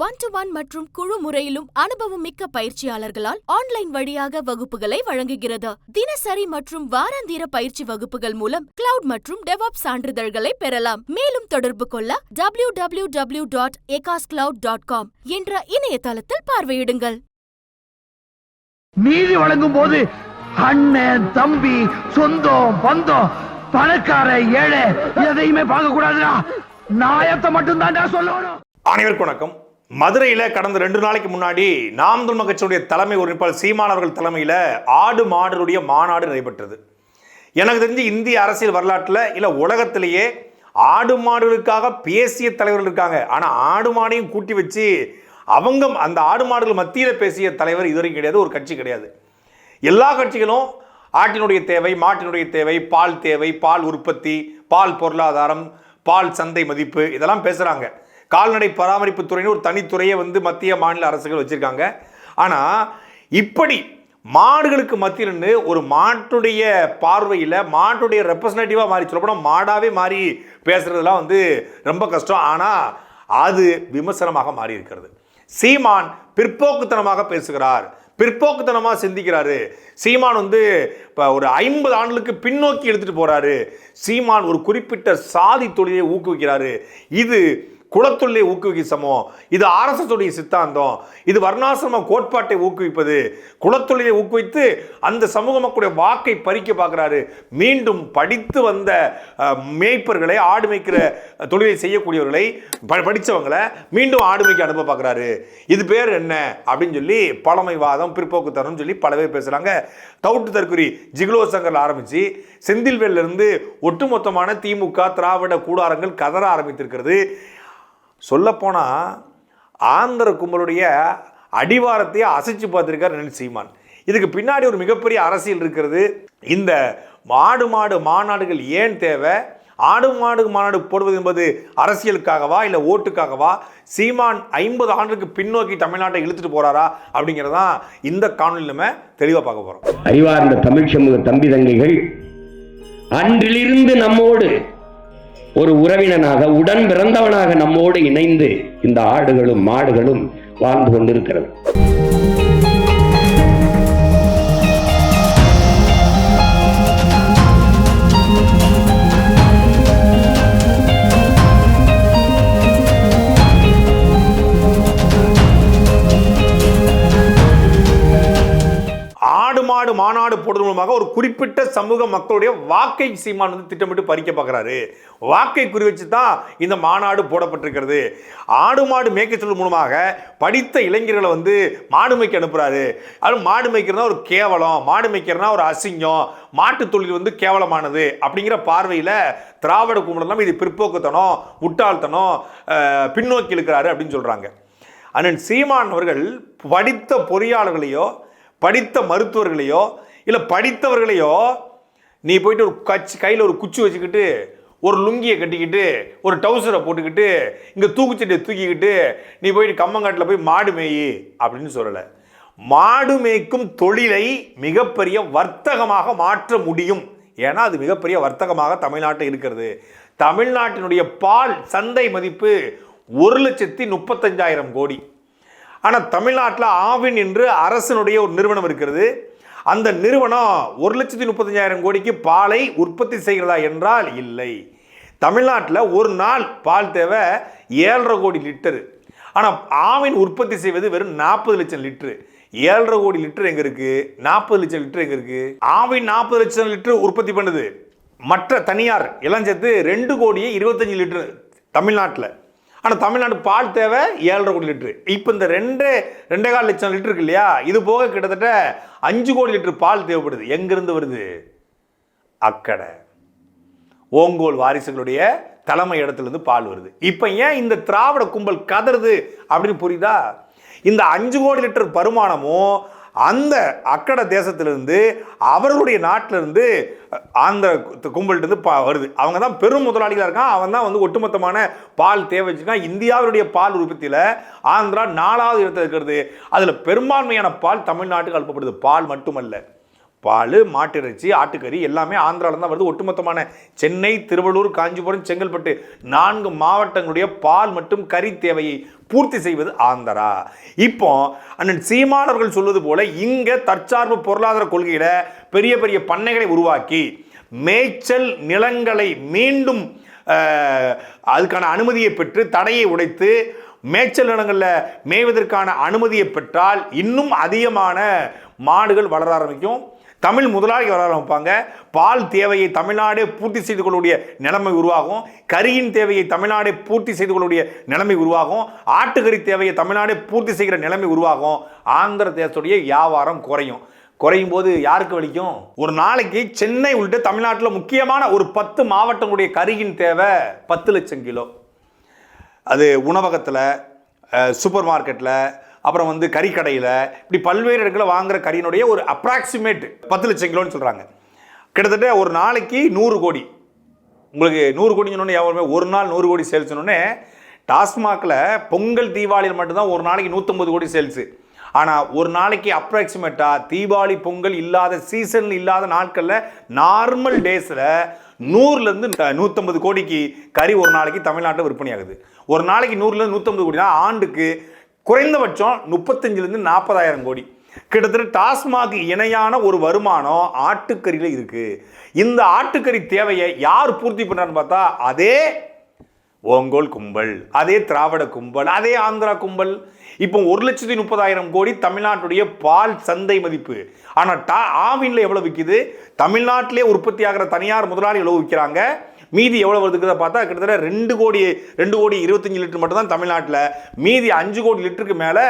1-to-1 மற்றும் குழு முறையிலும் அனுபவம் மிக்க பயிற்சியாளர்களால் ஆன்லைன் வழியாக வகுப்புகளை வழங்குகிறது. தினசரி மற்றும் வாராந்திர பயிற்சி வகுப்புகள் மூலம் கிளவுட் மற்றும் டெவாப்ஸ் சான்றிதழ்களை பெறலாம். மேலும் தொடர்பு கொள்ள www.ekascloud.com என்ற இணையதளத்தில் பார்வையிடுங்கள். நீதி வழங்கும் போது அண்ணன், தம்பி, சொந்தம், பந்தம், பணக்கார, ஏழை எதையுமே பார்க்க கூடாதுடா. நியாயத்தை மட்டும் தான் சொல்லணும். அனைவருக்கும் வணக்கம். மதுரையில் கடந்த 2 நாளைக்கு முன்னாடி நாம் தமிழர் கட்சியுடைய தலைமை ஒருங்கிணைப்பாளர் சீமான் அவர்கள் தலைமையில் ஆடு மாடுடைய மாநாடு நடைபெற்றது. எனக்கு தெரிஞ்சு இந்திய அரசியல் வரலாற்றில் இல்லை உலகத்திலேயே ஆடு மாடுகளுக்காக பேசிய தலைவர்கள் இருக்காங்க. ஆனால் ஆடு மாடையும் கூட்டி வச்சு அவங்க அந்த ஆடு மாடுகள் மத்தியில் பேசிய தலைவர் இதுவரைக்கும் கிடையாது, ஒரு கட்சி கிடையாது. எல்லா கட்சிகளும் ஆட்டினுடைய தேவை, மாட்டினுடைய தேவை, பால் உற்பத்தி, பால் பொருளாதாரம், பால் சந்தை மதிப்பு இதெல்லாம் பேசுகிறாங்க. கால்நடை பராமரிப்பு துறைன்னு ஒரு தனித்துறையை மத்திய மாநில அரசுகள் வச்சுருக்காங்க. ஆனால் இப்படி மாடுகளுக்கு மத்தியில் ஒரு மாட்டுடைய பார்வையில் மாட்டுடைய ரெப்ரசன்டேட்டிவாக மாறி சொல்லப்போனால் மாடாகவே மாறி பேசுகிறதுலாம் ரொம்ப கஷ்டம். ஆனால் அது விமர்சனமாக மாறி இருக்கிறது. சீமான் பிற்போக்குத்தனமாக பேசுகிறார், பிற்போக்குத்தனமாக சிந்திக்கிறாரு. சீமான் இப்போ ஒரு 50 ஆண்டுகளுக்கு பின்னோக்கி எடுத்துகிட்டு போகிறாரு. சீமான் ஒரு குறிப்பிட்ட சாதி தொழிலை ஊக்குவிக்கிறாரு. இது குலத்தொழிலை ஊக்குவிக்க சமம், இது RSS உடைய சித்தாந்தம், இது வர்ணாசிரம கோட்பாட்டை ஊக்குவிப்பது, குலத்தொழிலை ஊக்குவித்து அந்த சமூக மக்களுடைய வாக்கை பறிக்க பார்க்குறாரு. மீண்டும் படித்து வந்த மேய்ப்பர்களை, ஆடு மேய்க்கிற தொழிலை செய்யக்கூடியவர்களை, படித்தவங்களை மீண்டும் ஆடு மேய்க்க அனுப்ப பார்க்குறாரு. இது பேர் என்ன அப்படின்னு சொல்லி பழமைவாதம், பிற்போக்குத்தனம் சொல்லி பல பேர் பேசுகிறாங்க. தவுட்டு தற்குறி ஜிகுலோ சங்கர் ஆரம்பித்து செந்தில்வேலிருந்து ஒட்டுமொத்தமான திமுக திராவிட கூடாரங்கள் கதற ஆரம்பித்திருக்கிறது. சொல்லப்போனால் ஆந்திர கும்பலுடைய அடிவாரத்தையே அசைச்சு பார்த்துருக்கார் சீமான். இதுக்கு பின்னாடி ஒரு மிகப்பெரிய அரசியல் இருக்கிறது. இந்த ஆடு மாடு மாநாடுகள் ஏன் தேவை? ஆடு மாடு மாநாடு போடுவது என்பது அரசியலுக்காகவா இல்லை ஓட்டுக்காகவா? சீமான் 50 ஆண்டுக்கு பின்னோக்கி தமிழ்நாட்டை இழுத்துட்டு போறாரா அப்படிங்கிறதான் இந்த காணொலியில் நம்ம தெளிவாக பார்க்க போறோம். அறிவார்ந்த தமிழ் சமூக தம்பி தங்கைகள், அன்றிலிருந்து நம்மோடு ஒரு உறவினனாக, உடன் பிறந்தவனாக நம்மோடு இணைந்து இந்த ஆடுகளும் மாடுகளும் வாழ்ந்து கொண்டிருக்கிறது. ஆடு மாடு மாநாடு போடுறது மூலமாக ஒரு குறிப்பிட்ட சமூக மக்களுடைய வாக்கை சீமான் திட்டமிட்டு பறிக்க பார்க்குறாரு. வாக்கை குறி வச்சு தான் இந்த மாநாடு போடப்பட்டிருக்கிறது. ஆடு மாடு மேய்க்க சொல்லும் மூலமாக படித்த இளைஞர்களை மாடு மேய்க்க அனுப்புறாரு. அது மாடு மேய்க்கிறதா ஒரு கேவலம், மாடு மேய்க்கிறதுனா ஒரு அசிங்கம், மாட்டு தொழில் கேவலமானது அப்படிங்கிற பார்வையில் திராவிட கும்பலாம் இது பிற்போக்குத்தனம், முட்டாள்தனம், பின்னோக்கி இழுக்கிறாரு அப்படின்னு சொல்கிறாங்க. அண்ணன் சீமான் அவர்கள் படித்த பொறியாளர்களையோ படித்த மருத்துவர்களையோ இல்லை படித்தவர்களையோ நீ போயிட்டு ஒரு கையில் ஒரு குச்சி வச்சுக்கிட்டு, ஒரு லுங்கியை கட்டிக்கிட்டு, ஒரு டவுசரை போட்டுக்கிட்டு, இங்கே தூக்குச்சட்டியை தூக்கிக்கிட்டு நீ போயிட்டு கம்மங்காட்டில் போய் மாடு மேயி அப்படின்னு சொல்லலை. மாடு மேய்க்கும் தொழிலை மிகப்பெரிய வர்த்தகமாக மாற்ற முடியும். ஏன்னா அது மிகப்பெரிய வர்த்தகமாக தமிழ்நாட்டில் இருக்கிறது. தமிழ்நாட்டினுடைய பால் சந்தை மதிப்பு 1,35,000 கோடி. ஆனால் தமிழ்நாட்டில் ஆவின் என்று அரசனுடைய ஒரு நிறுவனம் இருக்கிறது. அந்த நிறுவனம் 1,35,000 கோடிக்கு பாலை உற்பத்தி செய்கிறதா என்றால் இல்லை. தமிழ்நாட்டில் ஒரு நாள் பால் தேவை 7.5 கோடி லிட்டரு. ஆனால் ஆவின் உற்பத்தி செய்வது வெறும் 40 லட்சம் லிட்டரு. 7.5 கோடி லிட்டர் எங்கே இருக்குது? 40 லட்சம் லிட்டர் எங்கே இருக்குது? ஆவின் 40 லட்சம் லிட்டர் உற்பத்தி பண்ணுது. மற்ற தனியார் எல்லாம் சேர்த்து 2,25,00,000 லிட்டரு தமிழ்நாட்டில். ஆனால் தமிழ்நாடு பால் தேவை 7.5 கோடி லிட்டரு. இப்போ இந்த 2.25 லட்சம் லிட்டர் இருக்கு இல்லையா, இது போக கிட்டத்தட்ட 5 கோடி லிட்டர் பால் தேவைப்படுது. எங்கிருந்து வருது? அக்கடை ஓங்கோல் வாரிசுகளுடைய தலைமை இடத்துலேருந்து பால் வருது. இப்போ ஏன் இந்த திராவிட கும்பல் கதறுது அப்படின்னு புரியுதா? இந்த 5 கோடி லிட்டர் வருமானமும் அந்த அக்கட தேசத்திலிருந்து அவர்களுடைய நாட்டிலிருந்து அந்த கும்பல்கிட்ட வருது. அவங்க தான் பெரும் முதலாளிகளாக இருக்கான். அவன் தான் ஒட்டுமொத்தமான பால் தேவை வச்சுருக்கான். இந்தியாவுடைய பால் உற்பத்தியில் ஆந்திரா 4வது இடத்துல இருக்கிறது. அதில் பெரும்பான்மையான பால் தமிழ்நாட்டுக்கு அனுப்பப்படுது. பால் மட்டுமல்ல, பால், மாட்டிறைச்சி, ஆட்டுக்கறி எல்லாமே ஆந்திராவில் தான் வருது. ஒட்டுமொத்தமான சென்னை, திருவள்ளூர், காஞ்சிபுரம், செங்கல்பட்டு 4 மாவட்டங்களுடைய பால் மற்றும் கறி தேவையை பூர்த்தி செய்வது ஆந்திரா. இப்போ அண்ணன் சீமானவர்கள் சொல்வது போல இங்க தற்சார்பு பொருளாதார கொள்கையில பெரிய பெரிய பண்ணைகளை உருவாக்கி மேய்ச்சல் நிலங்களை மீண்டும் அதுக்கான அனுமதியை பெற்று தடையை உடைத்து மேய்ச்சல் நிலங்களில் மேய்வதற்கான அனுமதியை பெற்றால் இன்னும் அதிகமான மாடுகள் வளர ஆரம்பிக்கும். தமிழ் முதலாளிகள் வளர ஆரம்பிப்பாங்க. பால் தேவையை தமிழ்நாடே பூர்த்தி செய்து கொள்ளக்கூடிய நிலைமை உருவாகும். கரியின் தேவையை தமிழ்நாடே பூர்த்தி செய்து கொள்ளக்கூடிய நிலைமை உருவாகும். ஆட்டுக்கறி தேவையை தமிழ்நாடே பூர்த்தி செய்கிற நிலைமை உருவாகும். ஆந்திர தேசத்துடைய வியாபாரம் குறையும் போது யாருக்கு வலிக்கும்? ஒரு நாளைக்கு சென்னை உள்ளிட்ட தமிழ்நாட்டில் முக்கியமான ஒரு 10 மாவட்டங்களுடைய கரியின் தேவை 10 லட்சம் கிலோ. அது உணவகத்தில், சூப்பர் மார்க்கெட்டில், அப்புறம் கறிக்கடையில், இப்படி பல்வேறு இடங்களில் வாங்குற கறியினுடைய ஒரு அப்ராக்சிமேட் 10 லட்சம் கிலோன்னு சொல்கிறாங்க. கிட்டத்தட்ட ஒரு நாளைக்கு 100 கோடி. உங்களுக்கு 100 கோடி சொன்னோன்னே ஒரு நாள் 100 கோடி சேல்ஸ் சொன்னோன்னே டாஸ்மாகில் பொங்கல் தீபாவளியில் மட்டும்தான் ஒரு நாளைக்கு 150 கோடி சேல்ஸு. ஆனால் ஒரு நாளைக்கு அப்ராக்சிமேட்டாக தீபாவளி பொங்கல் இல்லாத சீசன் இல்லாத நாட்களில் நார்மல் டேஸில் 100லேருந்து 150 கோடிக்கு கறி ஒரு நாளைக்கு தமிழ்நாட்டில் விற்பனை ஆகுது. ஒரு நாளைக்கு 100லேருந்து 150 கோடினா ஆண்டுக்கு குறைந்தபட்சம் 35லேருந்து 40,000 கோடி. கிட்டத்தட்ட டாஸ்மாக் இணையான ஒரு வருமானம் ஆட்டுக்கறியில் இருக்கு. இந்த ஆட்டுக்கறி தேவையை யார் பூர்த்தி பண்றான்னு பார்த்தா அதே ஓங்கோல் கும்பல், அதே திராவிட கும்பல், அதே ஆந்திரா கும்பல். இப்போ 1,30,000 கோடி தமிழ்நாட்டுடைய பால் சந்தை மதிப்பு. ஆனால் ஆவின்ல எவ்வளவு விற்கிது? தமிழ்நாட்டிலே உற்பத்தி ஆகிற தனியார் முதலாளி எவ்வளவு விற்கிறாங்க, மீதி எவ்வளவு வருதுங்கிறத பார்த்தா கிட்டத்தட்ட 2 கோடி 25 லிட்டர் மட்டும் தான் தமிழ்நாட்டில், மீதி 5 கோடி லிட்டருக்கு மேலே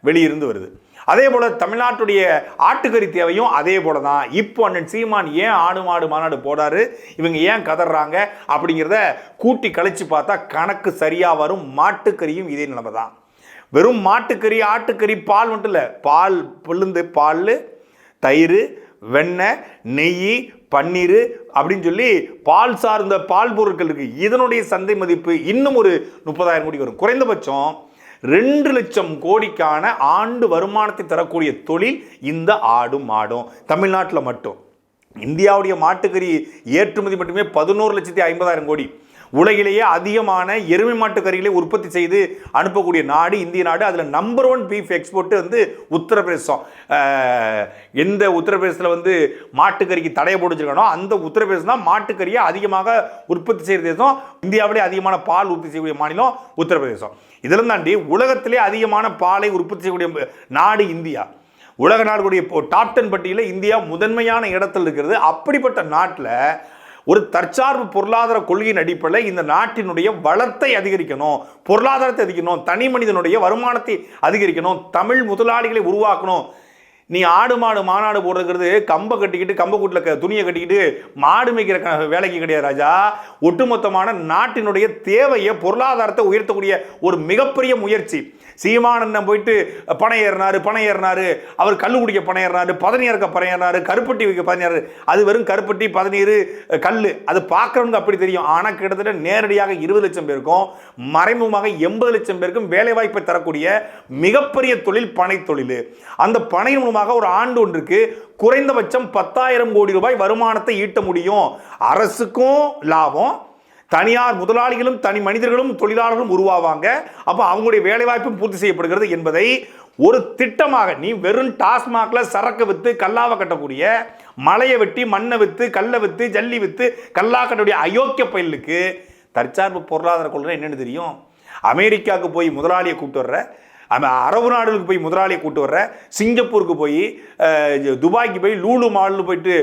வெளியிருந்து வருது. அதே போல தமிழ்நாட்டுடைய ஆட்டுக்கறி தேவையும் அதே போல தான். இப்போ அண்ணன் சீமான் ஏன் ஆடு மாடு மாநாடு போடாரு, இவங்க ஏன் கதறாங்க அப்படிங்கிறத கூட்டி கழிச்சு பார்த்தா கணக்கு சரியா வரும். மாட்டுக்கறியும் இதே நிலைமை தான். வெறும் மாட்டுக்கறி, ஆட்டுக்கறி, பால் மட்டும் இல்லை, பால் புழுந்து பால், தயிர், வெண்ணெய், நெய், பன்னீர் அப்படின்னு சொல்லி பால் சார்ந்த பால் பொருட்கள் இருக்கு. இதனுடைய சந்தை மதிப்பு இன்னும் ஒரு 30,000 கோடி வரும். குறைந்தபட்சம் 2 லட்சம் கோடிக்கான ஆண்டு வருமானத்தை தரக்கூடிய தொழில் இந்த ஆடும் மாடும் தமிழ்நாட்டில் மட்டும். இந்தியாவுடைய மாட்டுக்கறி ஏற்றுமதி மட்டுமே 11,50,000 கோடி. உலகிலேயே அதிகமான எருமை மாட்டு கறிகளை உற்பத்தி செய்து அனுப்பக்கூடிய நாடு இந்திய நாடு. அதில் நம்பர் 1 பீஃப் எக்ஸ்போர்ட் உத்தரப்பிரதேசம். எந்த உத்தரப்பிரதேசத்தில் மாட்டுக்கறிக்கு தடையை போட்டுச்சிருக்கானோ அந்த உத்தரப்பிரதேசம் தான் மாட்டுக்கறியை அதிகமாக உற்பத்தி செய்கிற தேசம். இந்தியாவிலே அதிகமான பால் உற்பத்தி செய்யக்கூடிய மாநிலம் உத்தரப்பிரதேசம். இதெல்லாம் தாண்டி உலகத்திலே அதிகமான பாலை உற்பத்தி செய்யக்கூடிய நாடு இந்தியா. உலக நாடுகளுடைய டாப் 10 பட்டியலில் இந்தியா முதன்மையான இடத்தில் இருக்கிறது. அப்படிப்பட்ட நாட்டில் ஒரு தற்சார்பு பொருளாதார கொள்கையின் அடிப்படையில் இந்த நாட்டினுடைய வளத்தை அதிகரிக்கணும், பொருளாதாரத்தை அதிகரிக்கணும், தனி மனிதனுடைய வருமானத்தை அதிகரிக்கணும், தமிழ் முதலாளிகளை உருவாக்கணும். நீ ஆடு மாடு மாநாடு போடுறது கம்பை கட்டிக்கிட்டு கம்பக்கூட்டில் துணியை கட்டிக்கிட்டு மாடு மேய்க்கிற வேலைக்கு கிடையாது ராஜா. ஒட்டுமொத்தமான நாட்டினுடைய தேவையை பொருளாதாரத்தை உயர்த்தக்கூடிய ஒரு மிகப்பெரிய முயற்சி. சீமானந்தம் போயிட்டு பணம் ஏறினாரு, அவர் கல் குடிக்க பணம் ஏறினாரு, பதனி இறக்க பணம் ஏறினாரு, கருப்பட்டி வைக்க பணம் ஏறாரு. அது வெறும் கருப்பட்டி, பதநீர், கல், அது பார்க்கறவங்க அப்படி தெரியும். ஆனால் கிட்டத்தட்ட நேரடியாக 20 லட்சம் பேருக்கும் மறைமுகமாக 80 லட்சம் பேருக்கும் வேலைவாய்ப்பை தரக்கூடிய மிகப்பெரிய தொழில் பனை தொழில். அந்த பனை மூலமாக ஒரு ஆண்டு ஒன்றுக்கு குறைந்தபட்சம் 10,000 கோடி ரூபாய் வருமானத்தை ஈட்ட முடியும். அரசுக்கும் லாபம், தனியார் முதலாளிகளும் தனி மனிதர்களும் தொழிலாளர்களும் உருவாவாங்க. அப்போ அவங்களுடைய வேலைவாய்ப்பும் பூர்த்தி செய்யப்படுகிறது என்பதை ஒரு திட்டமாக, நீ வெறும் டாஸ்மாக்ல சரக்கு வித்து கல்லாவை கட்டக்கூடிய, மலையை வெட்டி மண்ணை வித்து கல்லை வித்து ஜல்லி வித்து கல்லா கட்டக்கூடிய அயோக்கிய பயிலுக்கு தற்சார்பு பொருளாதார கொள்கை என்னன்னு தெரியும்? அமெரிக்காவுக்கு போய் முதலாளியை கூப்பிட்டு வர்ற, அரபு நாடுகளுக்கு போய் முதலாளியை கூட்டு வர்ற, சிங்கப்பூருக்கு போய், துபாய்க்கு போய், லூலு மாலில் போயிட்டு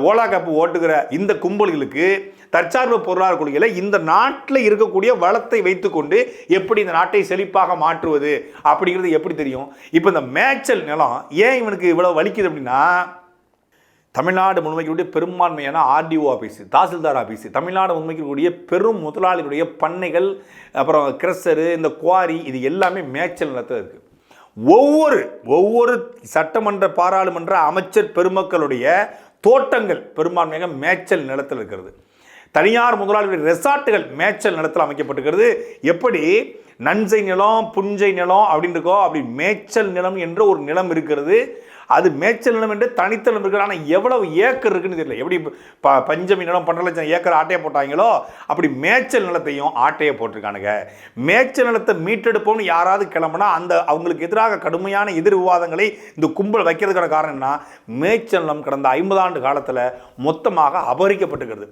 ஓலா கப்பு ஓட்டுகிற இந்த கும்பல்களுக்கு தற்சார்பு பொருளாதார கொள்கையில் இந்த நாட்டில் இருக்கக்கூடிய வளத்தை வைத்துக்கொண்டு எப்படி இந்த நாட்டை செழிப்பாக மாற்றுவது அப்படிங்கிறது எப்படி தெரியும்? இப்போ இந்த மேய்ச்சல் நிலம் ஏன் இவனுக்கு இவ்வளவு வலிக்குது அப்படின்னா, தமிழ்நாடு முன்வைக்கக்கூடிய பெரும்பான்மையான ஆர்டிஓ ஆஃபீஸு, தாசில்தார் ஆஃபீஸு, தமிழ்நாடு முன்வைக்கக்கூடிய பெரும் முதலாளிகளுடைய பண்ணைகள், அப்புறம் கிரஷரு, இந்த குவாரி, இது எல்லாமே மேய்ச்சல் நிலத்தில் இருக்குது. ஒவ்வொரு சட்டமன்ற பாராளுமன்ற அமைச்சர் பெருமக்களுடைய தோட்டங்கள் பெரும்பான்மையாக மேய்ச்சல் நிலத்தில் இருக்கிறது. தனியார் முதலாளிகளுடைய ரெசார்ட்டுகள் மேய்ச்சல் நிலத்தில் அமைக்கப்பட்டிருக்கிறது. எப்படி நன்சை நிலம், புஞ்சை நிலம் அப்படின்னு இருக்கோ அப்படி மேய்ச்சல் நிலம் என்ற ஒரு நிலம் இருக்கிறது. அது மேய்ச்சல் நிலம் என்று தனித்தலம் இருக்குது. ஆனால் எவ்வளவு ஏக்கர் இருக்குன்னு தெரியல. எப்படி பஞ்சமி நிலம் 1.5 லட்சம் ஏக்கர் ஆட்டையை போட்டாங்களோ அப்படி மேய்ச்சல் நிலத்தையும் ஆட்டையை போட்டிருக்கானுங்க. மேய்ச்சல் நிலத்தை மீட்டெடுப்போம்னு யாராவது கிளம்புனா அந்த அவங்களுக்கு எதிராக கடுமையான எதிர் விவாதங்களை இந்த கும்பல் வைக்கிறதுக்கான காரணம் என்ன? மேய்ச்சல் நிலம் கடந்த 50 ஆண்டு காலத்தில் மொத்தமாக அபகரிக்கப்பட்டிருக்கிறது.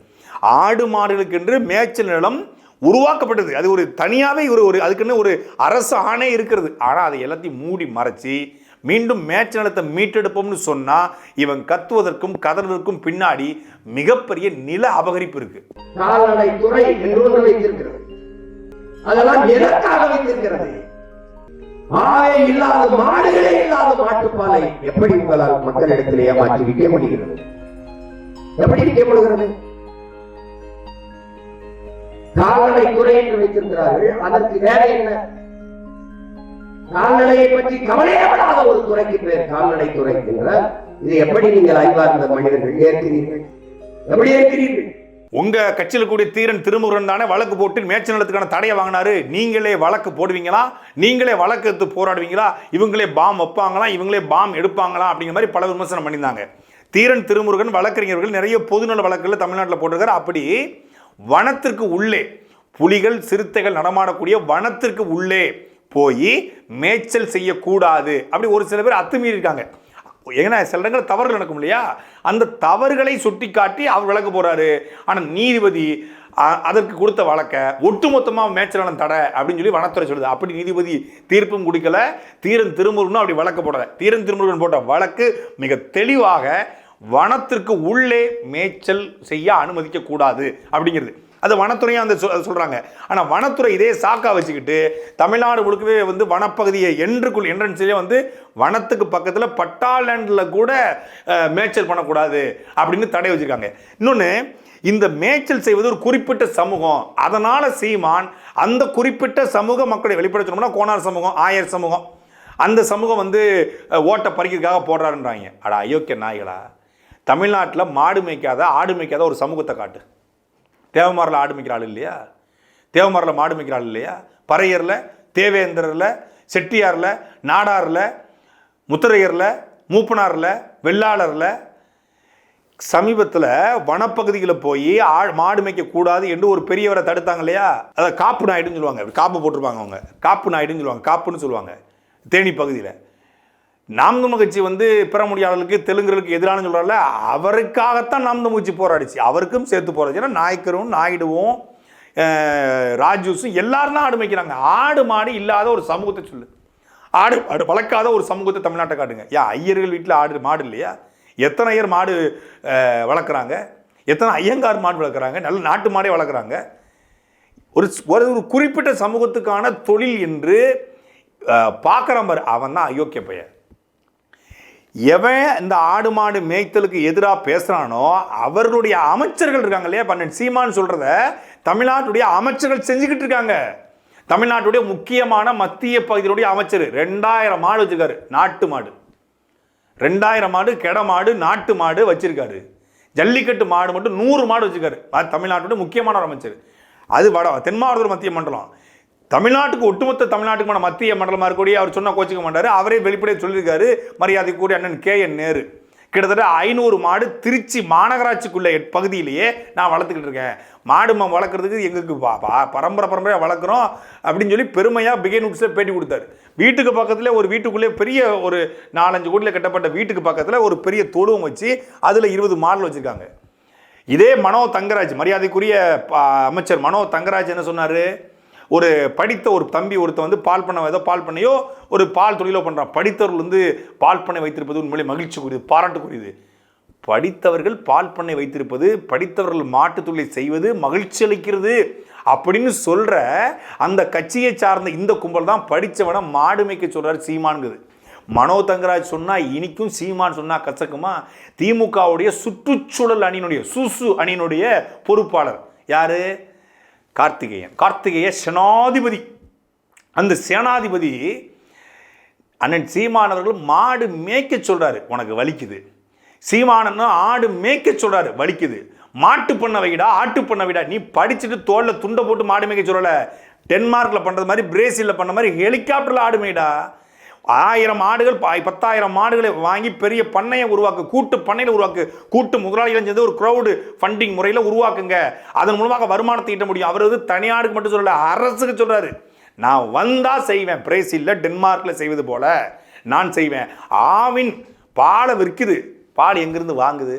ஆடு மாடுகளுக்கு என்று மேய்ச்சல் நிலம் உருவாக்கப்பட்டது. அது ஒரு தனியாகவே ஒரு அதுக்குன்னு ஒரு அரசு ஆணை இருக்கிறது. ஆனால் அதை எல்லாத்தையும் மூடி மறைச்சி மீண்டும் மேய்ச்சல் நிலத்தை மீட்டெடுப்போம்னு சொன்னா இவன் கத்துவதற்கும் கதறுவதற்கும் பின்னாடி மிகப்பெரிய நில அபகரிப்பு இருக்கு. கால்நடைத்துறை என்று வைத்திருக்கிறது. அதெல்லாம் எதற்காக வைத்திருக்கிறது? ஆயை இல்லாத மாடுகளே இல்லாத மாட்டுப்பாலை எப்படி உங்களால் மக்களிடத்தில் ஏமாற்றி விற்க முடிகிறது? எப்படி விற்கப்படுகிறது? கால்நடைத்துறை என்று வைத்திருக்கிறார்கள். அதற்கு வேற என்ன? கால்நடையை பற்றி கவலைப்படாத ஒரு துறைக்கு பேர் கால்நடைத்துறை என்றால் இது எப்படி நீங்கள் அறிவார்ந்த மனிதர்கள் ஏற்கிறீர்கள்? எப்படி ஏற்கிறீர்கள்? உங்க கட்சியில் கூடிய தீரன் திருமுருகன் தானே வழக்கு போட்டு மேய்ச்சல் நிலத்துக்கான தடையை வாங்கினாரு. நீங்களே வழக்கு போடுவீங்களா? நீங்களே வழக்கு எடுத்து போராடுவீங்களா? இவங்களே பாம் வைப்பாங்களா? இவங்களே பாம் எடுப்பாங்களா? அப்படிங்கிற மாதிரி பல விமர்சனம் பண்ணியிருந்தாங்க. தீரன் திருமுருகன் வழக்கறிஞர்கள் நிறைய பொதுநல வழக்குகள் தமிழ்நாட்டில் போட்டிருக்காரு. அப்படி வனத்திற்கு உள்ளே புலிகள் சிறுத்தைகள் நடமாடக்கூடிய வனத்திற்கு உள்ளே போய் மேய்ச்சல் செய்யக்கூடாது அப்படி ஒரு சில பேர் அத்துமீறி இருக்காங்க. ஏன்னா சில இடங்கள் தவறுகள் நடக்கும் இல்லையா? அந்த தவறுகளை சுட்டி காட்டி அவர் விளக்க போறாரு. ஆனால் நீதிபதி அதற்கு கொடுத்த வழக்கை ஒட்டுமொத்தமாக மேய்ச்சல் தடை அப்படின்னு சொல்லி வனத்துறை சொல்லுது. அப்படி நீதிபதி தீர்ப்பும் கொடுக்கல. தீரன் திருமுருகனும் அப்படி வழக்கு போடல. தீரன் திருமுருகன் போட்ட வழக்கு மிக தெளிவாக வனத்திற்கு உள்ளே மேய்ச்சல் செய்ய அனுமதிக்க கூடாது அப்படிங்கிறது. அது வனத்துறையும் அந்த சொல்றாங்க. ஆனால் வனத்துறை இதே சாக்கா வச்சுக்கிட்டு தமிழ்நாடு முழுக்கவே வனப்பகுதியை என்ட்ரன்ஸ்லேயே வனத்துக்கு பக்கத்தில் பட்டாலேண்டில் கூட மேய்ச்சல் பண்ணக்கூடாது அப்படின்னு தடை வச்சுருக்காங்க. இன்னொன்று, இந்த மேய்ச்சல் செய்வது ஒரு குறிப்பிட்ட சமூகம். அதனால் சீமான் அந்த குறிப்பிட்ட சமூக மக்களை வெளிப்படுத்தணும்னா கோனார் சமூகம், ஆயர் சமூகம், அந்த சமூகம் ஓட்டை பறிக்கிறதுக்காக போடுறாருன்றாங்க. அடா அயோக்கிய நாய்களா! தமிழ்நாட்டில் மாடு மேய்க்காத ஆடு மேய்க்காத ஒரு சமூகத்தை காட்டு. தேவமாரில் ஆடு மேய்க்கிற ஆள் இல்லையா? தேவமாரில் மாடு மேய்க்கிற ஆள் இல்லையா? பறையரில், தேவேந்திரில், செட்டியாரில், நாடாரில், முத்திரையரில், மூப்பனாரில், வெள்ளாளரில் சமீபத்தில் வனப்பகுதியில் போய் மாடு மேய்க்கக்கூடாது என்று ஒரு பெரியவரை தடுத்தாங்க இல்லையா? அதை காப்பு நாயுடுன்னு சொல்லுவாங்க. காப்பு போட்டிருப்பாங்க அவங்க. காப்பு நாயுடுன்னு சொல்லுவாங்க. காப்புன்னு சொல்லுவாங்க. தேனி பகுதியில் நாம் தமிழ் கட்சி பிற மொழியாளர்களுக்கு தெலுங்குகளுக்கு எதிரான சொல்கிறால அவருக்காகத்தான் நாம் தமிழ் கட்சி போராடிச்சு. அவருக்கும் சேர்த்து போராடிச்சு. ஏன்னா நாய்க்கரும் நாயுடுவும் ராஜூஸும் எல்லாரும் தான் ஆடு மேய்க்கிறாங்க. ஆடு மாடு இல்லாத ஒரு சமூகத்தை சொல்லு. ஆடு மாடு வளர்க்காத ஒரு சமூகத்தை தமிழ்நாட்டை காட்டுங்க. ஐயர்கள் வீட்டில் ஆடு மாடு இல்லையா? எத்தனை ஐயர் மாடு வளர்க்குறாங்க? எத்தனை ஐயங்கார் மாடு வளர்க்குறாங்க? நல்ல நாட்டு மாடே வளர்க்குறாங்க. ஒரு குறிப்பிட்ட சமூகத்துக்கான தொழில் என்று பார்க்குறவர் அவன் தான் அயோக்கிய பையன். எவன் இந்த ஆடு மாடு மேய்த்தலுக்கு எதிராக பேசுகிறானோ அவர்களுடைய அமைச்சர்கள் இருக்காங்க இல்லையா? பன்னெண்டு சீமான் சொல்கிறத தமிழ்நாட்டுடைய அமைச்சர்கள் செஞ்சுக்கிட்டு இருக்காங்க. தமிழ்நாட்டுடைய முக்கியமான மத்திய பகுதியினுடைய அமைச்சர் 2000 மாடு வச்சுருக்காரு. நாட்டு மாடு 2000 மாடு, கெட மாடு, நாட்டு மாடு வச்சிருக்காரு. ஜல்லிக்கட்டு மாடு மட்டும் 100 மாடு வச்சுருக்காரு. தமிழ்நாட்டுடைய முக்கியமான ஒரு அமைச்சர். அது தென் மாவட்டத்தில் மத்திய மண்டலம். தமிழ்நாட்டுக்கு ஒட்டுமொத்த தமிழ்நாட்டுக்கான மத்திய மண்டலமாக இருக்கக்கூடிய அவர் சொன்ன கோச்சிக்க மாட்டார். அவரே வெளிப்படையாக சொல்லியிருக்காரு. மரியாதைக்குரிய அண்ணன் KN நேரு கிட்டத்தட்ட 500 மாடு திருச்சி மாநகராட்சிக்குள்ள பகுதியிலேயே நான் வளர்த்துக்கிட்டு இருக்கேன். மாடு வளர்க்குறதுக்கு எங்களுக்கு பரம்பரையாக வளர்க்குறோம் அப்படின்னு சொல்லி பெருமையாக பிகேன் உட்ஸில் பேட்டி கொடுத்தாரு. வீட்டுக்கு பக்கத்தில் ஒரு வீட்டுக்குள்ளே பெரிய ஒரு 4-5 கோடியில் கட்டப்பட்ட வீட்டுக்கு பக்கத்தில் ஒரு பெரிய தொழுவம் வச்சு அதில் 20 மாடுகள் வச்சுருக்காங்க. இதே மனோ தங்கராஜ், மரியாதைக்குரிய அமைச்சர் மனோ தங்கராஜ் என்ன சொன்னார்? ஒரு படித்த ஒரு தம்பி ஒருத்தன் பால் பண்ண ஏதோ பால் பண்ணையோ ஒரு பால் தொழிலோ பண்ணுறான். படித்தவர்கள் பால் பண்ணை வைத்திருப்பது உண்மையிலே மகிழ்ச்சிக்குரியது, பாராட்டுக்குரியது. படித்தவர்கள் பால் பண்ணை வைத்திருப்பது, படித்தவர்கள் மாட்டு தொழிலை செய்வது மகிழ்ச்சி அளிக்கிறது அப்படின்னு சொல்கிற அந்த கட்சியை சார்ந்த இந்த கும்பல் தான் படித்தவனை மாடு மேய்க்க சொல்கிறார் சீமான்குது. மனோ தங்கராஜ் சொன்னால் இனிக்கும், சீமான் சொன்னால் கசக்குமா? திமுகவுடைய சுற்றுச்சூழல் அணியினுடைய சுசு அணியினுடைய பொறுப்பாளர் யார்? கார்த்திகேய சேனாதிபதி. அந்த சேனாதிபதி அண்ணன் சீமானவர்கள் மாடு மேய்க்க சொல்றாரு, உனக்கு வலிக்குது. சீமானன் ஆடு மேய்க்க சொல்றாரு, வலிக்குது. மாட்டு பண்ண வைடா, ஆட்டு பண்ண வைடா. நீ படிச்சுட்டு தோல்ல துண்டை போட்டு மாடு மேய்க்க சொல்லல. டென்மார்க்ல பண்றது மாதிரி, பிரேசில்ல பண்ண மாதிரி ஹெலிகாப்டர்ல ஆடு மேய்டா. 1000 ஆடுகள் 10,000 மாடுகளை வாங்கி பெரிய பண்ணையை உருவாக்கு, கூட்டு பண்ணையில் உருவாக்கு, கூட்டு முதலாளிகள் சேர்ந்து ஒரு க்ரௌடு ஃபண்டிங் முறையில் உருவாக்குங்க, அதன் மூலமாக வருமானத்தை ஈட்ட முடியும். அவர் வந்து தனியாருக்கு மட்டும் சொல்லல, அரசுக்கு சொல்றாரு. நான் வந்தா செய்வேன், பிரேசில்ல டென்மார்க்ல செய்வது போல நான் செய்வேன். ஆவின் பாலை விற்குது, பால் எங்கிருந்து வாங்குது?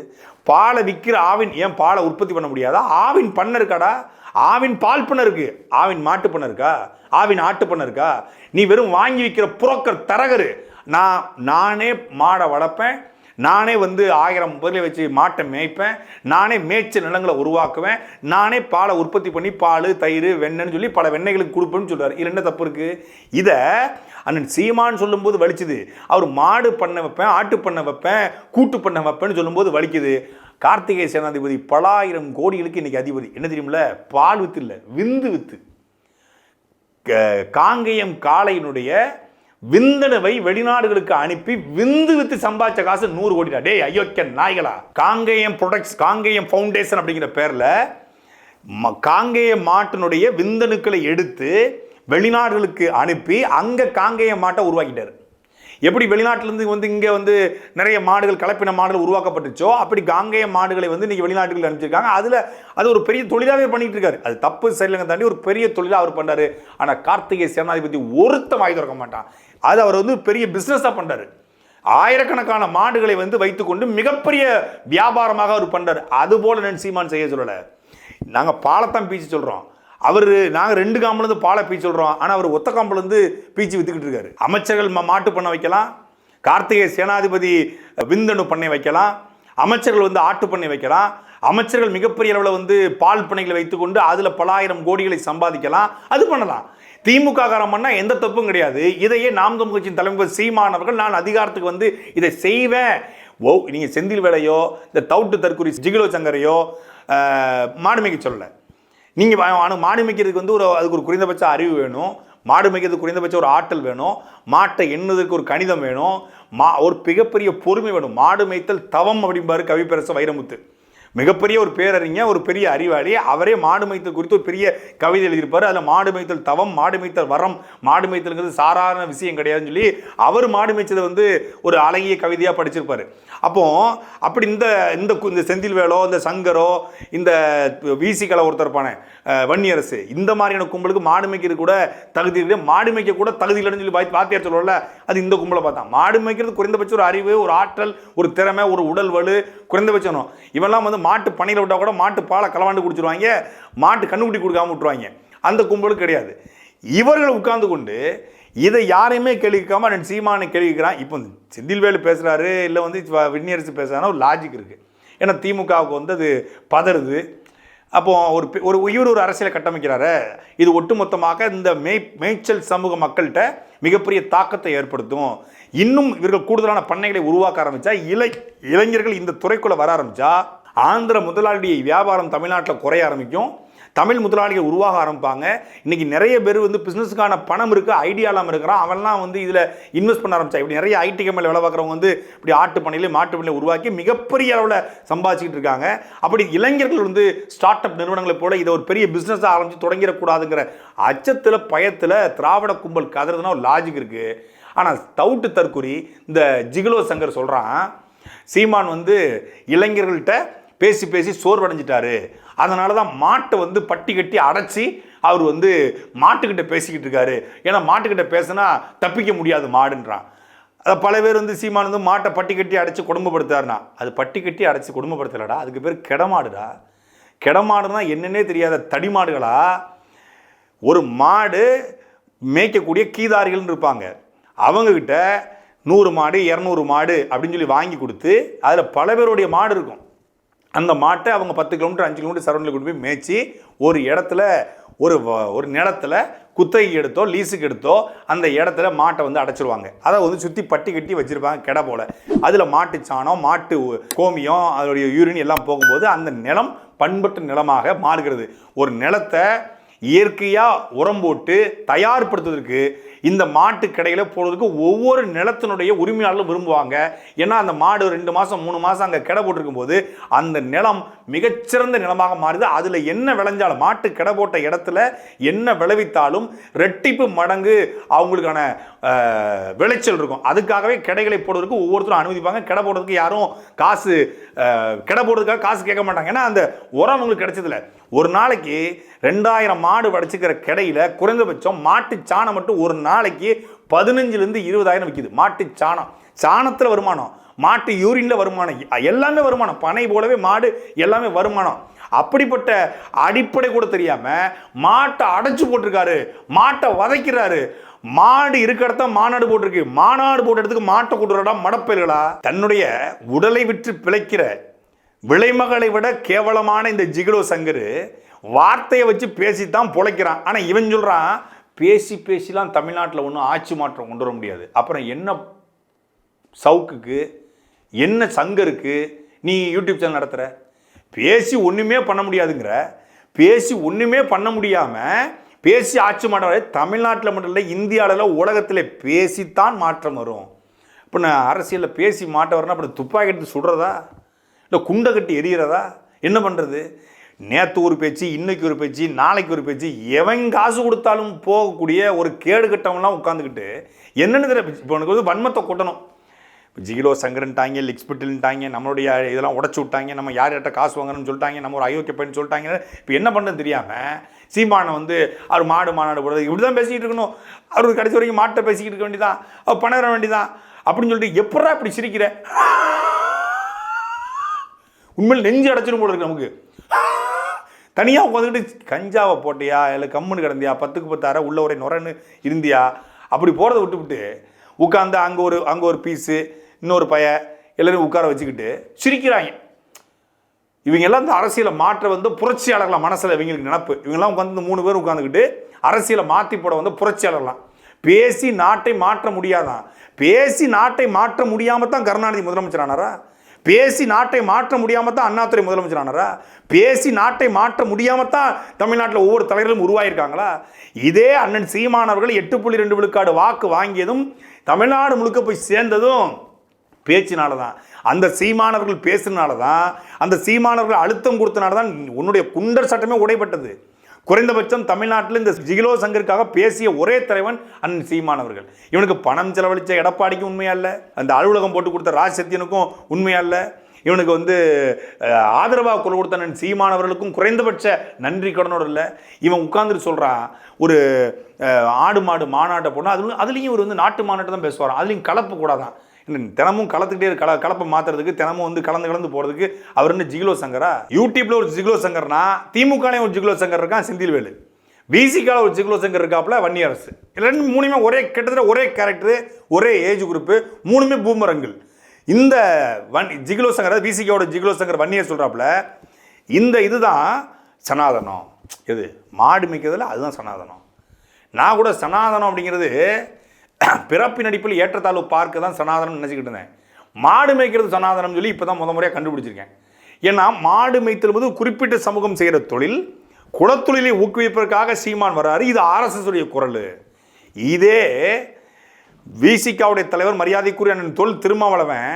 பாலை விற்கிற ஆவின் ஏன் பாலை உற்பத்தி பண்ண முடியாதா? ஆவின் பண்ணை இருக்காடா, ஆவின் பால் பண்ணை இருக்கு, ஆவின் மாட்டு பண்ணை இருக்கா, ஆவின் ஆட்டு பண்ணை இருக்கா? நீ வெறும் வாங்கி விற்கிற புரோக்கர் தரகரு. நானே மாடை வளர்ப்பேன், நானே வந்து 1000 பொருளை வச்சு மாட்டை மேய்ப்பேன், நானே மேய்ச்சல் நிலங்களை உருவாக்குவேன், நானே பாலை உற்பத்தி பண்ணி பால் தயிர் வெண்ணெய்னு சொல்லி பல வெண்ணெய்களுக்கு கொடுப்பேன்னு சொல்றாரு. இதில் என்ன தப்பு இருக்கு? இதை அண்ணன் சீமான் சொல்லும்போது வலிச்சுது. அவர் மாடு பண்ண வைப்பேன், ஆட்டு பண்ண வைப்பேன், கூட்டு பண்ண வைப்பேன்னு சொல்லும்போது வலிக்குது. கார்த்திகை சேனாதிபதி பல 1000 கோடிகளுக்கு இன்னைக்கு அதிபதி. என்ன தெரியுமில்ல? பால் வித்து இல்லை, விந்து வித்து. காங்கேயம் காளையினுடைய விந்தணுவை வெளிநாடுகளுக்கு அனுப்பி விந்து வித்து சம்பாதிச்ச காசு 100 கோடி. டே அயோக்கிய நாய்களா! காங்கேயம் ப்ரொடக்ட்ஸ், காங்கேயம் ஃபவுண்டேஷன் அப்படிங்கிற பேர்ல காங்கேய மாட்டினுடைய விந்தணுக்களை எடுத்து வெளிநாடுகளுக்கு அனுப்பி அங்க காங்கேய மாட்டை உருவாக்கிட்டாரு. எப்படி வெளிநாட்டிலிருந்து வந்து இங்கே வந்து நிறைய மாடுகள், கலப்பின மாடுகள் உருவாக்கப்பட்டுச்சோ, அப்படி காங்கேய மாடுகளை வந்து இன்னைக்கு வெளிநாட்டுகள் அனுப்பிச்சிருக்காங்க. அது ஒரு பெரிய தொழிலாகவே பண்ணிட்டு இருக்காரு. அது தப்பு சரியில்லைங்க தாண்டி ஒரு பெரிய தொழிலாக அவர் பண்றாரு. ஆனால் கார்த்திகை சேனாதிபதி ஒருத்த வாய் திறக்க மாட்டான். அது அவர் வந்து பெரிய பிஸ்னஸாக பண்றாரு. ஆயிரக்கணக்கான மாடுகளை வந்து வைத்துக்கொண்டு மிகப்பெரிய வியாபாரமாக அவர் பண்றாரு. அது போல நான் சீமான் செய்ய சொல்லலை. நாங்கள் பாலத்தான் பீச்சு சொல்றோம், நாங்கள் 2 காம்புலேருந்து பாலை பீச்சு சொல்கிறோம். ஆனால் அவர் ஒத்த காம்புலேருந்து பீச்சு வித்துக்கிட்டு இருக்காரு. அமைச்சர்கள் மாட்டு பண்ணை வைக்கலாம், கார்த்திகை சேனாதிபதி விந்தணு பண்ணை வைக்கலாம், அமைச்சர்கள் வந்து ஆட்டு பண்ணை வைக்கலாம், அமைச்சர்கள் மிகப்பெரிய அளவில் வந்து பால் பண்ணைகளை வைத்துக்கொண்டு அதில் பல 1000 கோடிகளை சம்பாதிக்கலாம். அது பண்ணலாம். திமுக காரம் பண்ணால் எந்த தப்பும் கிடையாது. இதையே நாம் தமிழர் கட்சியின் தலைவர் சீமானவர்கள் நான் அதிகாரத்துக்கு வந்து இதை செய்வேன். நீங்கள் செந்தில் வேலையோ இந்த தவுட்டு தற்குறி ஜிகிலோ சங்கரையோ மாடு மேய்க்க சொல்லலை. நீங்கள் மாடு மேய்க்கிறதுக்கு வந்து அதுக்கு ஒரு குறைந்தபட்ச அறிவு வேணும், மாடு மேய்க்கிறதுக்கு குறைந்தபட்ச ஒரு ஆற்றல் வேணும், மாட்டை எண்ணுவதற்கு ஒரு கணிதம் வேணும், ஒரு மிகப்பெரிய பொறுமை வேணும். மாடு மேய்த்தல் தவம் அப்படிம்பாரு கவிப்பரச வைரமுத்து. மிகப்பெரிய ஒரு பேரறிஞர், ஒரு பெரிய அறிவாளி. அவரே மாடு மேய்த்தல் குறித்து ஒரு பெரிய கவிதை எழுதியிருப்பார். அதில் மாடு மேய்த்தல் தவம், மாடு மேய்த்தல் வரம், மாடு மேய்த்தல்ங்கிறது சாதாரண விஷயம் கிடையாதுன்னு சொல்லி அவர் மாடு மேய்ச்சதை வந்து ஒரு அழகிய கவிதையாக படிச்சிருப்பார். அப்படி இந்த செந்தில் வேலோ, இந்த சங்கரோ, இந்த விசிகலை ஒருத்தருப்பான வன்னியரசு, இந்த மாதிரியான கும்பலுக்கு மாடு மேய்க்கிறது கூட தகுதி இல்லை, மாடு மேய்க்க கூட தகுதி இல்லைன்னு சொல்லி வாத்தியார் சொல்லல. அது இந்த கும்பலை பார்த்தான். மாடு மேய்க்கிறது குறைந்தபட்சம் ஒரு அறிவு, ஒரு ஆற்றல், ஒரு திறமை, ஒரு உடல் வலு குறைந்தபட்சம். இவெல்லாம் வந்து மாட்டு பணியில் விட்டால் கூட மாட்டு பாலை களவாண்டு குடிச்சிருவாங்க, மாட்டு கண்ணுக்குட்டி கொடுக்காம விட்டுருவாங்க. அந்த கும்பலுக்கு கிடையாது. இவர்கள் உட்கார்ந்து கொண்டு இதை யாரையுமே கேள்விக்காம நான் சீமானை கேள்விக்கிறான். இப்போ செந்தில்வேலு பேசுகிறாரு, இல்லை வந்து விண்ணரசு பேசுகிறாங்கன்னா ஒரு லாஜிக் இருக்குது. ஏன்னா திமுகவுக்கு வந்து அது பதறுது. அப்போது இவர் ஒரு அரசியலை கட்டமைக்கிறாரு. இது ஒட்டுமொத்தமாக இந்த மேய்ச்சல் சமூக மக்கள்கிட்ட மிகப்பெரிய தாக்கத்தை ஏற்படுத்தும். இன்னும் இவர்கள் கூடுதலான பண்ணைகளை உருவாக்க ஆரம்பித்தா, இளைஞர்கள் இந்த துறைக்குள்ளே வர ஆரம்பித்தா, ஆந்திர முதலாளி வியாபாரம் தமிழ்நாட்டில் குறைய ஆரம்பிக்கும், தமிழ் முதலாளிகள் உருவாக ஆரம்பிப்பாங்க. இன்றைக்கி நிறைய பேர் வந்து பிஸ்னஸுக்கான பணம் இருக்குது, ஐடியாலாம் இருக்கிறான், அவன்லாம் வந்து இதில் இன்வெஸ்ட் பண்ண ஆரம்பித்தா. இப்படி நிறைய ஐடி கம்பெனியில் வேலை பார்க்குறவங்க வந்து இப்படி ஆட்டு பண்ணையிலே மாட்டு பண்ணையில் உருவாக்கி மிகப்பெரிய அளவில் சம்பாதிச்சிக்கிட்டு இருக்காங்க. அப்படி இளைஞர்கள் வந்து ஸ்டார்ட் அப் நிறுவனங்களை போல இதை ஒரு பெரிய பிஸ்னஸாக ஆரம்பித்து தொடங்கிடக்கூடாதுங்கிற அச்சத்தில் பயத்தில் திராவிட கும்பல் கதறதுனா ஒரு லாஜிக் இருக்குது. ஆனால் தவுட்டு தற்குறி இந்த ஜிகிலோ சங்கர் சொல்கிறான், சீமான் வந்து இளைஞர்கள்ட்ட பேசி பேசி சோர்வடைஞ்சிட்டாரு, அதனால தான் மாட்டை வந்து பட்டி கட்டி அடைச்சி அவர் வந்து மாட்டுக்கிட்ட பேசிக்கிட்டு இருக்காரு. ஏன்னா மாட்டுக்கிட்ட பேசினா தப்பிக்க முடியாது மாடுன்றான். அதை பல பேர் வந்து சீமான் வந்து மாட்டை பட்டி கட்டி அடைச்சி கொடுமைப்படுத்தாருனா, அது பட்டி கட்டி அடைச்சி கொடுமைப்படுத்தலடா, அதுக்கு பேர் கெடமாடுடா. கெடமாடுனா என்னன்னே தெரியாத தடிமாடுகளா. ஒரு மாடு மேய்க்கக்கூடிய கீதாரிகள்னு இருப்பாங்க, அவங்கக்கிட்ட 100 மாடு 200 மாடு அப்படின்னு சொல்லி வாங்கி கொடுத்து அதில் பல பேருடைய மாடு இருக்கும். அந்த மாட்டை அவங்க 10 கிலோமீட்டர் 5 கிலோமீட்டர் சரௌண்டில் கொண்டு போய் மேய்ச்சி ஒரு இடத்துல ஒரு நிலத்தில் குத்தகை எடுத்தோ லீஸுக்கு எடுத்தோ அந்த இடத்துல மாட்டை வந்து அடைச்சிருவாங்க. அதை வந்து சுற்றி பட்டி கட்டி வச்சுருப்பாங்க கெடை போல். அதில் மாட்டு சாணம், மாட்டு கோமியம், அதோடைய யூரின் எல்லாம் போகும்போது அந்த நிலம் பண்பட்ட நிலமாக மாறுகிறது. ஒரு நிலத்தை இயற்கையாக உரம் போட்டு தயார்படுத்துவதற்கு இந்த மாட்டு கடையில போடுறதுக்கு ஒவ்வொரு நிலத்தினுடைய உரிமையாளர்களும் விரும்புவாங்க. ஏன்னா அந்த மாடு 2 மாசம் 3 மாசம் அங்கே கடை போட்டிருக்கும் போது அந்த நிலம் மிகச்சிறந்த நிலமாக மாறுது. அதில் என்ன விளைஞ்சாலும் மாட்டு கடை போட்ட இடத்துல என்ன விளைவித்தாலும் ரெட்டிப்பு மடங்கு அவங்களுக்கான விளைச்சல் இருக்கும். அதுக்காகவே கடைகளை போடுறதுக்கு ஒவ்வொருத்தரும் அனுமதிப்பாங்க. கடை போடுறதுக்கு யாரும் காசு கடை போடுறதுக்காக காசு கேட்க மாட்டாங்க. ஏன்னா அந்த உரம் உங்களுக்கு கிடைச்சதில்ல. ஒரு நாளைக்கு 2000 மாடு வடைச்சிக்கிற கடையில் குறைந்தபட்சம் மாட்டு சாணம் மட்டும் ஒரு நாளைக்கு 15,000 to 20,000 விற்கிது. மாட்டு சாணம், சாணத்தில் வருமானம், மாட்டு யூரின்ல வருமானம், எல்லாமே வருமானம். பனை போலவே மாடு எல்லாமே வருமானம். அப்படிப்பட்ட அடிப்படை கூட தெரியாம மாட்டை அடைச்சு போட்டிருக்காரு, மாட்டை வதைக்கிறாரு. மாடு இருக்கிறத மாநாடு போட்டிருக்கு, மாநாடு போட்ட இடத்துக்கு மாட்டை கூட்டுறடா மடப்பெயர்களா. தன்னுடைய உடலை விற்று பிழைக்கிற விலைமகளை விட கேவலமான இந்த ஜிகிலோ சங்கர் வார்த்தையை வச்சு பேசித்தான் பொழைக்கிறான். ஆனா இவன் சொல்றான் பேசிலாம் தமிழ்நாட்டில் ஒன்றும் ஆட்சி மாற்றம் கொண்டு வர முடியாது. அப்புறம் என்ன சவுக்குக்கு என்ன சங்கருக்கு நீ யூடியூப் சேனல் நடத்துற? பேசி ஒன்றுமே பண்ண முடியாதுங்கிற, பேசி ஒன்றுமே பண்ண முடியாமல் பேசி ஆட்சி மாற்றம் தமிழ்நாட்டில் மட்டும் இல்லை இந்தியாவில் உலகத்தில் பேசித்தான் மாற்றம் வரும். இப்போ நான் அரசியலில் பேசி மாற்ற வரணும். அப்புறம் துப்பாக்கி எடுத்து சுடுறதா இல்லை குண்டை கட்டி எரிகிறதா? என்ன பண்ணுறது? நேற்று ஒரு பேச்சு, இன்னைக்கு ஒரு பேச்சு, நாளைக்கு ஒரு பேச்சு. எவன் காசு கொடுத்தாலும் போகக்கூடிய ஒரு கேடு கட்டவன்லாம் உட்காந்துக்கிட்டு என்னென்னு தெரியல. இப்போ உனக்கு வந்து வன்மத்தை கொட்டணும். இப்போ ஜிகிலோ சங்கரன்ட்டாங்க, லிக்ஸ்பிட்டில்ட்டாங்க, நம்மளுடைய இதெல்லாம் உடச்சி விட்டாங்க, நம்ம யார் யார்கிட்ட காசு வாங்கணும்னு சொல்லிட்டாங்க, நம்ம ஒரு அயோக்கிய பையன் சொல்லிட்டாங்க. இப்போ என்ன பண்ணுறது தெரியாமல் சீமானை வந்து அவர் மாநாடு போடுறது இப்படி தான் பேசிக்கிட்டு இருக்கணும். அவர் கடைசி வரைக்கும் மாட்டை பேசிக்கிட்டு இருக்க வேண்டியதான், அவர் பணம் வர வேண்டியதான் அப்படின்னு சொல்லிட்டு எப்படா இப்படி சிரிக்கிற? உண்மையில் நெஞ்சு அடைச்சிடும் போல இருக்கு நமக்கு. தனியாக உட்காந்துக்கிட்டு கஞ்சாவை போட்டியா இல்லை கம்முன்னு கிடந்தியா 10க்கு 10 அரை உள்ள ஒரே நுரன்னு இருந்தியா அப்படி போகிறத விட்டுவிட்டு உட்காந்து அங்கே ஒரு பீஸு இன்னொரு பைய எல்லாரும் உட்கார வச்சுக்கிட்டு சிரிக்கிறாங்க. இவங்க எல்லாம் இந்த அரசியலை மாற்ற வந்து புரட்சியாளர்களாம். மனசில் இவங்களுக்கு நினப்பு. இவங்கெல்லாம் உட்காந்து 3 பேர் உட்காந்துக்கிட்டு அரசியலை மாற்றி போட வந்து புரட்சியாளர்களாம். பேசி நாட்டை மாற்ற முடியாதான். பேசி நாட்டை மாற்ற முடியாமல் தான் கருணாநிதி முதலமைச்சர் ஆனாரா? பேசி நாட்டை மாற்ற முடியாமல் தான் அண்ணாதுரை முதலமைச்சர் ஆனாரா? பேசி நாட்டை மாற்ற முடியாமல் தான் தமிழ்நாட்டில் ஒவ்வொரு தலைவர்களும் உருவாயிருக்காங்களா? இதே அண்ணன் சீமானவர்கள் 8.2 விழுக்காடு வாக்கு வாங்கியதும் தமிழ்நாடு முழுக்க போய் சேர்ந்ததும் பேச்சினால தான். அந்த சீமானவர்கள் பேசினால தான், அந்த சீமானவர்கள் அழுத்தம் கொடுத்தனால தான் உன்னுடைய குண்டர் சட்டமே உடைப்பட்டது. குறைந்தபட்சம் தமிழ்நாட்டில் இந்த ஜிகிலோ சங்கருக்காக பேசிய ஒரே தலைவன் அண்ணன் சீமானவர்கள். இவனுக்கு பணம் செலவழித்த எடப்பாடிக்கும் உண்மையா இல்லை, அந்த அலுவலகம் போட்டு கொடுத்த ராஜசத்தியனுக்கும் உண்மையா இல்லை, இவனுக்கு வந்து ஆதரவாக குரல் கொடுத்த அண்ணன் சீமானவர்களுக்கும் குறைந்தபட்ச நன்றி கடனோடு இல்லை. இவன் உட்கார்ந்துட்டு சொல்கிறான் ஒரு ஆடு மாடு மாநாட்டை போனால் அதுலேயும் இவர் வந்து நாட்டு மாநாட்டை தான் பேசுவாராம். அதுலேயும் கலப்பு கூடாதான். தினமும் கலந்துக்கிட்டே கலப்பை மாற்றுறதுக்கு தினமும் வந்து கலந்து போகிறதுக்கு அவர் என்ன ஜிகிலோ சங்கரா? யூடியூப்ல ஒரு ஜிகிலோ சங்கர்னா திமுகலையும் ஒரு ஜிகிலோ சங்கர் இருக்கான் செந்தில்வேலு, விசிகால ஒரு ஜிகிலோ சங்கர் இருக்காப்புல வன்னியரசு. 2 ஒரே கிட்டத்தட்ட ஒரே கேரக்டரு, ஒரே ஏஜ் குரூப்பு, 3 பூமரங்கள். இந்த ஜிகிலோ சங்கர் விசிகாவோட ஜிகிலோ சங்கர் வன்னியர் சொல்கிறாப்புல இந்த இதுதான் சனாதனம். எது மாடு மிக்கிறதுல அதுதான் சனாதனம். நான் கூட சனாதனம் அப்படிங்கிறது பிறப்பின் அடிப்பில் ஏற்றத்தாழ்வு பார்க்க தான் சனாதனம் நினச்சிக்கிட்டு இருந்தேன். மாடு மேய்க்கிறது சனாதனம் சொல்லி இப்போ தான் முறையாக கண்டுபிடிச்சிருக்கேன். ஏன்னா மாடு மேய்த்தல் போது குறிப்பிட்ட சமூகம் செய்கிற தொழில், குலத்தொழிலை ஊக்குவிப்பதற்காக சீமான் வர்றாரு. இது RSS உடைய குரல். இதே விசிகாவுடைய தலைவர் மரியாதைக்குரிய அண்ணன் தொல் திருமாவளவன்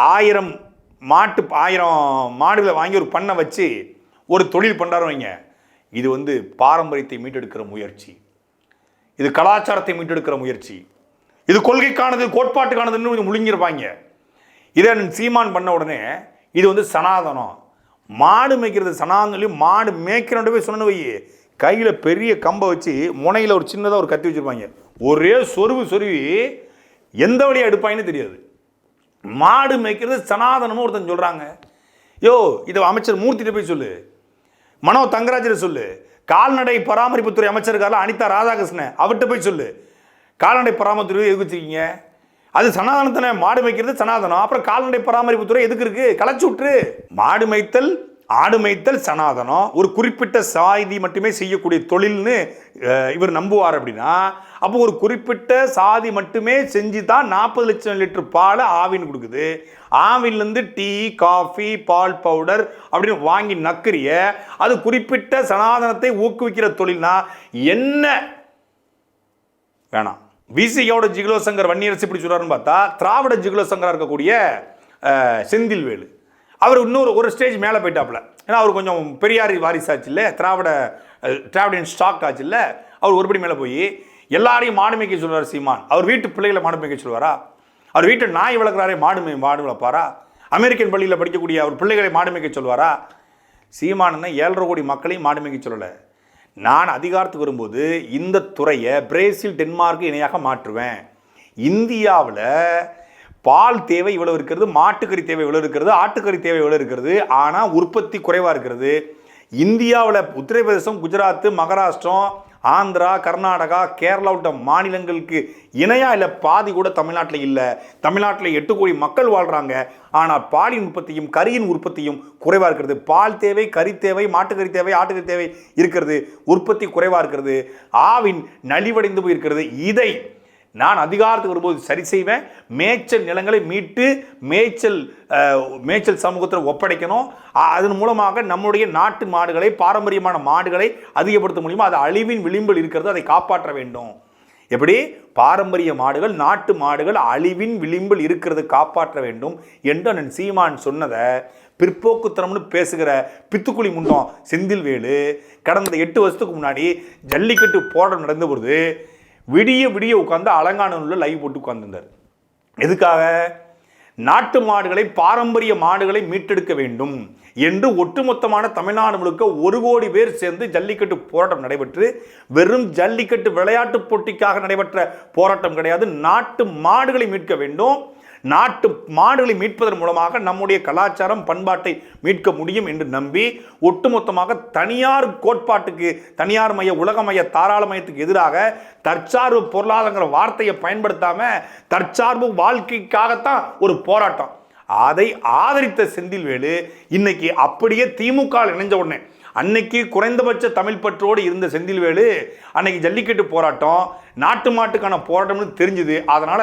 1000 மாடுகளை வாங்கி ஒரு பண்ணை வச்சு ஒரு தொழில் பண்ணுறாரு வைங்க. இது வந்து பாரம்பரியத்தை மீட்டெடுக்கிற முயற்சி, இது கலாச்சாரத்தை மீட்டெடுக்கிற முயற்சி, இது கொள்கைக்கானது கோட்பாட்டுக்கானதுன்னு முழுங்கிருப்பாங்க. இதை சீமான் பண்ண உடனே இது வந்து சனாதனம். மாடு மேய்க்கிறது சனாதனம். மாடு மேய்க்கிறோட போய் சொன்ன வை கையில் பெரிய கம்பை வச்சு முனையில் ஒரு சின்னதாக ஒரு கத்தி வச்சுருப்பாங்க. ஒரே சொருவி எந்த வழியாக எடுப்பாங்கன்னு தெரியாது. மாடு மேய்க்கிறது சனாதனமும் ஒருத்தன் சொல்கிறாங்க. யோ இதை அமைச்சர் மூர்த்திட்ட போய் சொல்லு, மனோ தங்கராஜரை சொல்லு, கால்நடை பராமரிப்புத்துறை அமைச்சர் இருக்கார்ல அனிதா ராதாகிருஷ்ணன் அவர்கிட்ட போய் சொல்லு. கால்நடை பராமரிப்புத்துறை எதுக்கு வச்சுருக்கீங்க? அது சனாதனத்தானே. மாடு மேய்க்கிறது சனாதனம். அப்புறம் கால்நடை பராமரிப்புத்துறை எதுக்கு இருக்கு? கலைச்சு விட்டுரு. மாடு மேய்த்தல் ஆடு மேய்த்தல் சனாதனம். ஒரு குறிப்பிட்ட சாதி மட்டுமே செய்யக்கூடிய தொழில்னு இவர் நம்புவார். அப்படின்னா அப்போ ஒரு குறிப்பிட்ட சாதி மட்டுமே செஞ்சு தான் 40 லட்சம் லிட்டர் பாலை ஆவின்னு கொடுக்குது. ஆவின்லேருந்து டீ காஃபி பால் பவுடர் அப்படின்னு வாங்கி நக்கிறிய அது குறிப்பிட்ட சனாதனத்தை ஊக்குவிக்கிற தொழில்னா என்ன வேணாம். விசிகாவோட ஜிகிலோ சங்கர் வன்னியரசு இப்படி சொல்றாருன்னு பார்த்தா, திராவிட ஜிகிலோ சங்கரா இருக்கக்கூடிய செந்தில்வேலு அவர் ஒரு ஸ்டேஜ் மேலே போயிட்டாப்ல. ஏன்னா அவர் கொஞ்சம் பெரியார் வாரிசாச்சு இல்லை, திராவிடன் ஸ்டாக் ஆச்சு இல்லை, அவர் ஒருபடி மேலே போய் எல்லாரையும் மாடு மேய்க்க சொல்லுவார் சீமான். அவர் வீட்டு பிள்ளைகளை மாடு மேய்க்க சொல்லுவாரா? அவர் வீட்டு நாய் வளர்க்குறாரே மாடு வளர்ப்பாரா? அமெரிக்கன் பள்ளியில் படிக்கக்கூடிய அவர் பிள்ளைகளை மாடு மேய்க்க சொல்லுவாரா? சீமான் 7.5 கோடி மக்களையும் மாடு மேய்க்க சொல்லலை. நான் அதிகாரத்துக்கு வரும்போது இந்த துறையை பிரேசில் டென்மார்க் இணையாக மாற்றுவேன். இந்தியாவில் பால் தேவை இவ்வளவு இருக்கிறது, மாட்டுக்கறி தேவை இவ்வளவு இருக்கிறது, ஆட்டுக்கறி தேவை இவ்வளவு இருக்கிறது, ஆனால் உற்பத்தி குறைவாக இருக்கிறது. இந்தியாவில் உத்தரப்பிரதேசம், குஜராத், மகாராஷ்டிரம், ஆந்திரா, கர்நாடகா, கேரளா உள்ளிட்ட மாநிலங்களுக்கு இணையா இல்லை, பாதி கூட தமிழ்நாட்டில் இல்லை. தமிழ்நாட்டில் 8 கோடி மக்கள் வாழ்கிறாங்க, ஆனால் பாலின் உற்பத்தியும் கறியின் உற்பத்தியும் குறைவாக இருக்கிறது. பால் தேவை, கறி தேவை, மாட்டுக்கறி தேவை, ஆட்டுக்கறி தேவை இருக்கிறது, உற்பத்தி குறைவாக இருக்கிறது, ஆவின் நலிவடைந்து போயிருக்கிறது. இதை நான் அதிகாரத்துக்கு வரும்போது சரி செய்வேன். மேய்ச்சல் நிலங்களை மீட்டு மேய்ச்சல் சமூகத்தில் ஒப்படைக்கணும். அதன் மூலமாக நம்முடைய நாட்டு மாடுகளை, பாரம்பரியமான மாடுகளை அதிகப்படுத்த முடியுமா? அது அழிவின் விளிம்பில் இருக்கிறது, அதை காப்பாற்ற வேண்டும். எப்படி பாரம்பரிய மாடுகள், நாட்டு மாடுகள் அழிவின் விளிம்பில் இருக்கிறது, காப்பாற்ற வேண்டும் என்று அண்ணன் சீமான் சொன்னதை பிற்போக்குத்தனம்னு பேசுகிற பித்துக்குழி முண்டம் செந்தில்வேலு கடந்த 8 வருஷத்துக்கு முன்னாடி ஜல்லிக்கட்டு போராட்டம் நடந்த பொழுது விடிய உட்காந்து அலங்காநல்லூர்ல லைவ் போட்டு உட்கார்ந்திருந்தார். எதுக்காக? நாட்டு மாடுகளை, பாரம்பரிய மாடுகளை மீட்டெடுக்க வேண்டும் என்று ஒட்டுமொத்தமான தமிழ்நாடு முழுக்க 1 கோடி பேர் சேர்ந்து ஜல்லிக்கட்டு போராட்டம் நடைபெற்று, வெறும் ஜல்லிக்கட்டு விளையாட்டு போட்டிக்காக நடைபெற்ற போராட்டம் கிடையாது. நாட்டு மாடுகளை மீட்க வேண்டும். நாட்டு மாடுகளை மீட்பதன் மூலமாக நம்முடைய கலாச்சாரம், பண்பாட்டை மீட்க முடியும் என்று நம்பி ஒட்டுமொத்தமாக தனியார் கோட்பாட்டுக்கு, தனியார் மைய, உலகமய, தாராளமயத்துக்கு எதிராக தற்சார்பு பொருளாதார வார்த்தையை பயன்படுத்தாம தற்சார்பு வாழ்க்கைக்காகத்தான் ஒரு போராட்டம். அதை ஆதரித்த செந்தில்வேலு இன்னைக்கு அப்படியே திமுக இணைஞ்ச உடனே, அன்னைக்கு குறைந்தபட்ச தமிழ் பற்றோடு இருந்த செந்தில்வேலு அன்னைக்கு ஜல்லிக்கட்டு போராட்டம் நாட்டு மாட்டுக்கான போராட்டம்னு தெரிஞ்சுது. அதனால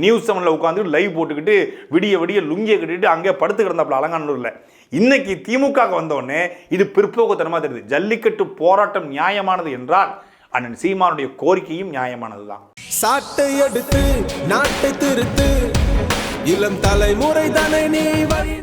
நியூஸ் 7ல உட்காந்து லைவ் போட்டுக்கிட்டு விடிய லுங்கியை கட்டிட்டு அங்கே படுத்து கிடந்தாப்புல அலங்காநல்லூர்ல. இன்னைக்கு திமுக வந்தோடனே இது பிற்போக்குத்தனமா தெரியுது. ஜல்லிக்கட்டு போராட்டம் நியாயமானது என்றால் அண்ணன் சீமானுடைய கோரிக்கையும் நியாயமானதுதான். சாட்டை எடுத்து நாட்டை திருத்து, இளம் தலைமுறை தானே நீ